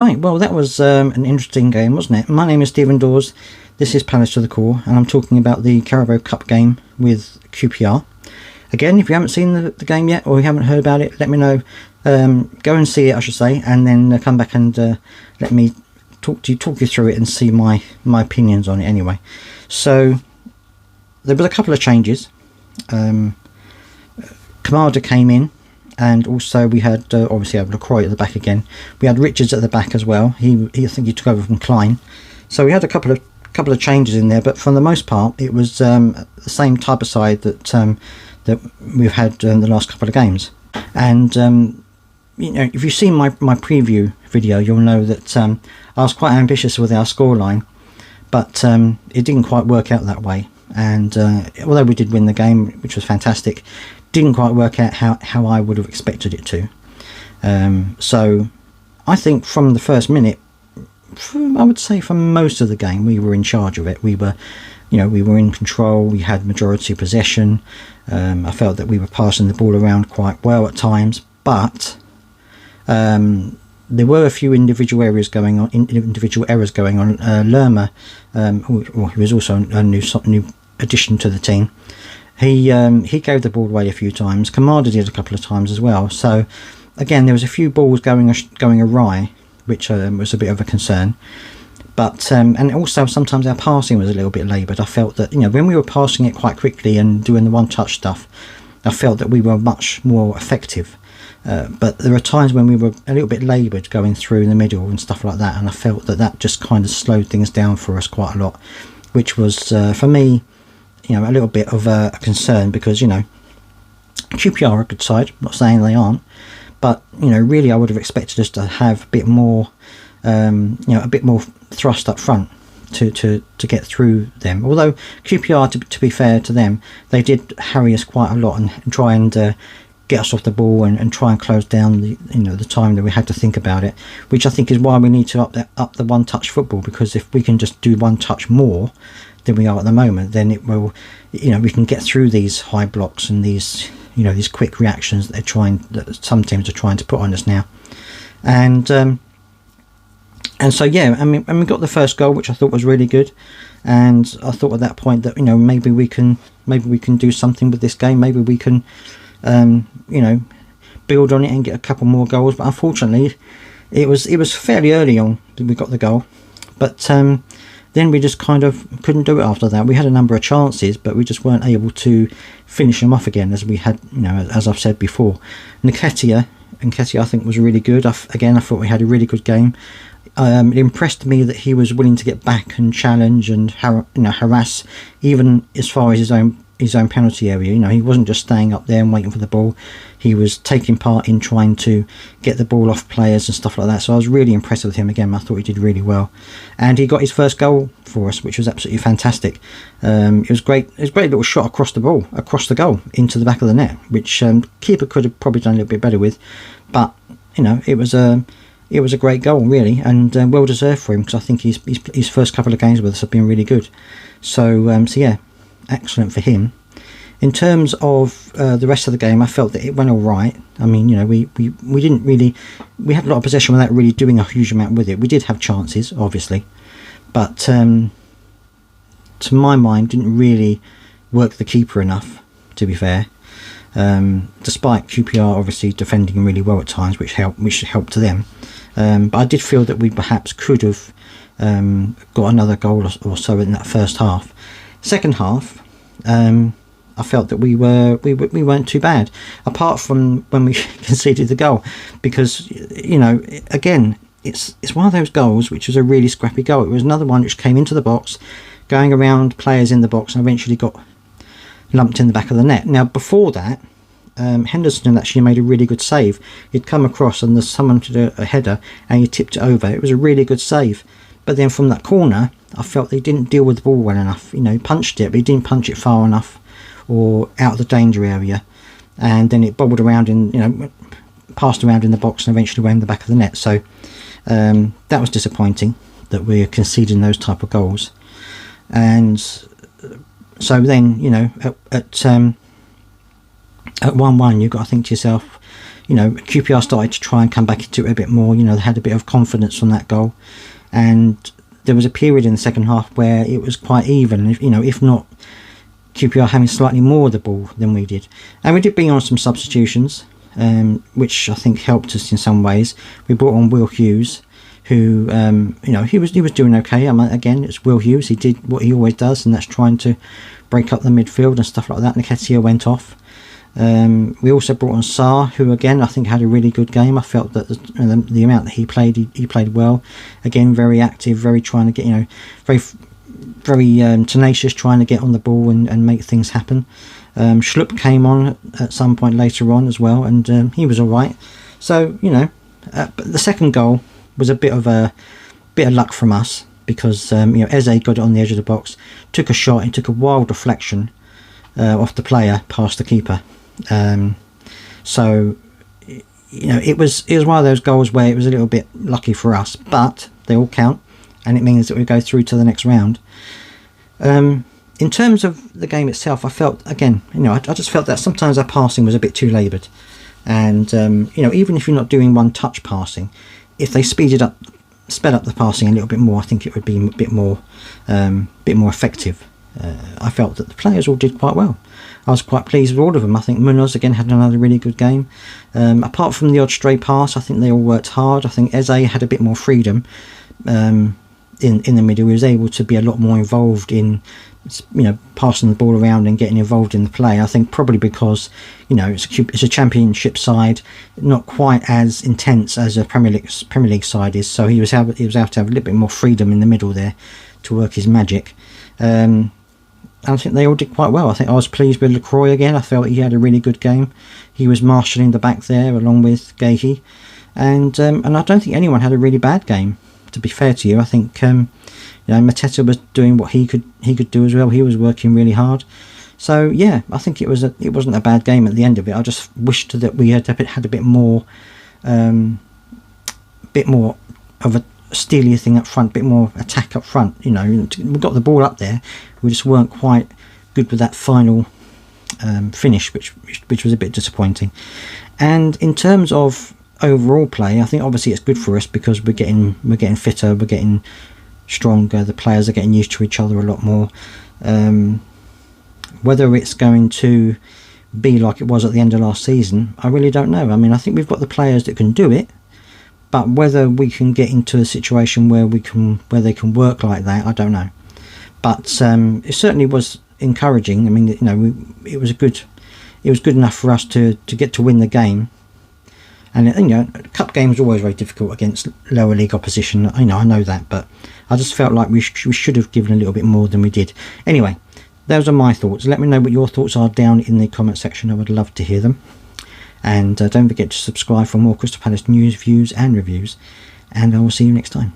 Right, well, that was an interesting game, wasn't it? My name is Stephen Dawes. This is Palace to the Core, and I'm talking about the Carabao Cup game with QPR. Again, if you haven't seen the game yet, or you haven't heard about it, let me know. Go and see it, I should say, and then come back and let me talk you through it and see my opinions on it. Anyway, so there was a couple of changes. Kamada came in. And also we had obviously LaCroix at the back again. We had Richards at the back as well. He I think he took over from Klein. So we had a couple of changes in there, but for the most part it was the same type of side that we've had the last couple of games. And you know, if you've seen my preview video, you'll know that I was quite ambitious with our scoreline, but it didn't quite work out that way. And although we did win the game, which was fantastic, didn't quite work out how I would have expected it to. So I think from the first minute, I would say for most of the game, we were in charge of it. We were in control. We had majority possession. I felt that we were passing the ball around quite well at times, but there were a few individual errors going on. Lerma, who was also a new addition to the team, he gave the ball away a few times. Kamada did a couple of times as well. So again, there was a few balls going awry, which was a bit of a concern. But and also sometimes our passing was a little bit laboured. I felt that, you know, when we were passing it quite quickly and doing the one-touch stuff, I felt that we were much more effective. But there are times when we were a little bit laboured going through in the middle and stuff like that, and I felt that just kind of slowed things down for us quite a lot, which was for me, you know, a little bit of a concern, because, you know, QPR are a good side. I'm not saying they aren't, but, you know, really I would have expected us to have a bit more, you know, a bit more thrust up front to get through them. Although QPR, to be fair to them, they did harry us quite a lot and try and get us off the ball and try and close down the time that we had to think about it, which I think is why we need to up the one-touch football, because if we can just do one touch more than we are at the moment, then it will, you know, we can get through these high blocks and these, you know, these quick reactions that some teams are trying to put on us now. And so yeah, I mean, and we got the first goal, which I thought was really good, and I thought at that point that, you know, maybe we can do something with this game. Maybe we can you know, build on it and get a couple more goals. But unfortunately it was fairly early on that we got the goal, but then we just kind of couldn't do it after that. We had a number of chances, but we just weren't able to finish them off again, as we had, you know, as I've said before. Nketiah I think was really good. I thought we had a really good game. It impressed me that he was willing to get back and challenge and harass, even as far as his own penalty area. You know, he wasn't just staying up there and waiting for the ball. He was taking part in trying to get the ball off players and stuff like that. So I was really impressed with him again. I thought he did really well, and he got his first goal for us, which was absolutely fantastic. It was great. It was a great little shot across the goal into the back of the net, which keeper could have probably done a little bit better with, but, you know, it was a great goal, really, and well deserved for him, because I think his first couple of games with us have been really good. So yeah, excellent for him. In terms of the rest of the game, I felt that it went all right. I mean, you know, we didn't really, we had a lot of possession without really doing a huge amount with it. We did have chances, obviously, but to my mind, didn't really work the keeper enough, to be fair. Despite QPR obviously defending really well at times, which helped to them. But I did feel that we perhaps could have got another goal or so in that first half. Second half, I felt that we weren't too bad, apart from when we conceded the goal, because, you know, again, it's one of those goals which was a really scrappy goal. It was another one which came into the box, going around players in the box, and eventually got lumped in the back of the net. Now, before that, Henderson actually made a really good save. He'd come across and someone did a header and he tipped it over. It was a really good save. But then from that corner, I felt he didn't deal with the ball well enough. You know, he punched it, but he didn't punch it far enough or out of the danger area. And then it bobbled around passed around in the box and eventually went in the back of the net. So that was disappointing, that we're conceding those type of goals. And so then, you know, at 1-1, you've got to think to yourself, you know, QPR started to try and come back into it a bit more. You know, they had a bit of confidence on that goal, and there was a period in the second half where it was quite even. You know, if not QPR having slightly more of the ball than we did, and we did bring on some substitutions, which I think helped us in some ways. We brought on Will Hughes, who you know, he was doing okay. I mean, again, it's Will Hughes. He did what he always does, and that's trying to break up the midfield and stuff like that. Nketiah went off. We also brought on Sarr, who again I think had a really good game. I felt that the amount that he played well. Again, very active, very trying to get, you know, very tenacious, trying to get on the ball and make things happen. Schlupp came on at some point later on as well, and he was all right. So, you know, but the second goal was a bit of luck from us, because you know, Eze got it on the edge of the box, took a shot, and took a wild deflection off the player past the keeper. So, you know, it was one of those goals where it was a little bit lucky for us, but they all count, and it means that we go through to the next round. In terms of the game itself, I felt, again, you know, I just felt that sometimes our passing was a bit too laboured, and you know, even if you're not doing one touch passing, if they sped up the passing a little bit more, I think it would be a bit more effective. I felt that the players all did quite well. I was quite pleased with all of them. I think Munoz again had another really good game. Apart from the odd stray pass, I think they all worked hard. I think Eze had a bit more freedom in the middle. He was able to be a lot more involved in, you know, passing the ball around and getting involved in the play. I think probably because, you know, it's a championship side, not quite as intense as a Premier League side is. So he was able to have a little bit more freedom in the middle there to work his magic. I think they all did quite well. I think I was pleased with Lacroix again. I felt he had a really good game. He was marshalling the back there along with Gahey, and I don't think anyone had a really bad game. To be fair to you, I think you know, Mateta was doing what he could do as well. He was working really hard. So yeah, I think it wasn't a bad game at the end of it. I just wished that we had a bit more of a steelier thing up front, a bit more attack up front. You know, we got the ball up there, we just weren't quite good with that final finish, which was a bit disappointing. And in terms of overall play, I think obviously it's good for us because we're getting fitter, we're getting stronger, the players are getting used to each other a lot more. Whether it's going to be like it was at the end of last season, I really don't know. I mean, I think we've got the players that can do it, but whether we can get into a situation where they can work like that, I don't know. But it certainly was encouraging. I mean, you know, it was good enough for us to get to win the game. And you know, cup games are always very difficult against lower league opposition. I know that, but I just felt like we should have given a little bit more than we did. Anyway, those are my thoughts. Let me know what your thoughts are down in the comment section. I would love to hear them. And don't forget to subscribe for more Crystal Palace news, views and reviews. And I will see you next time.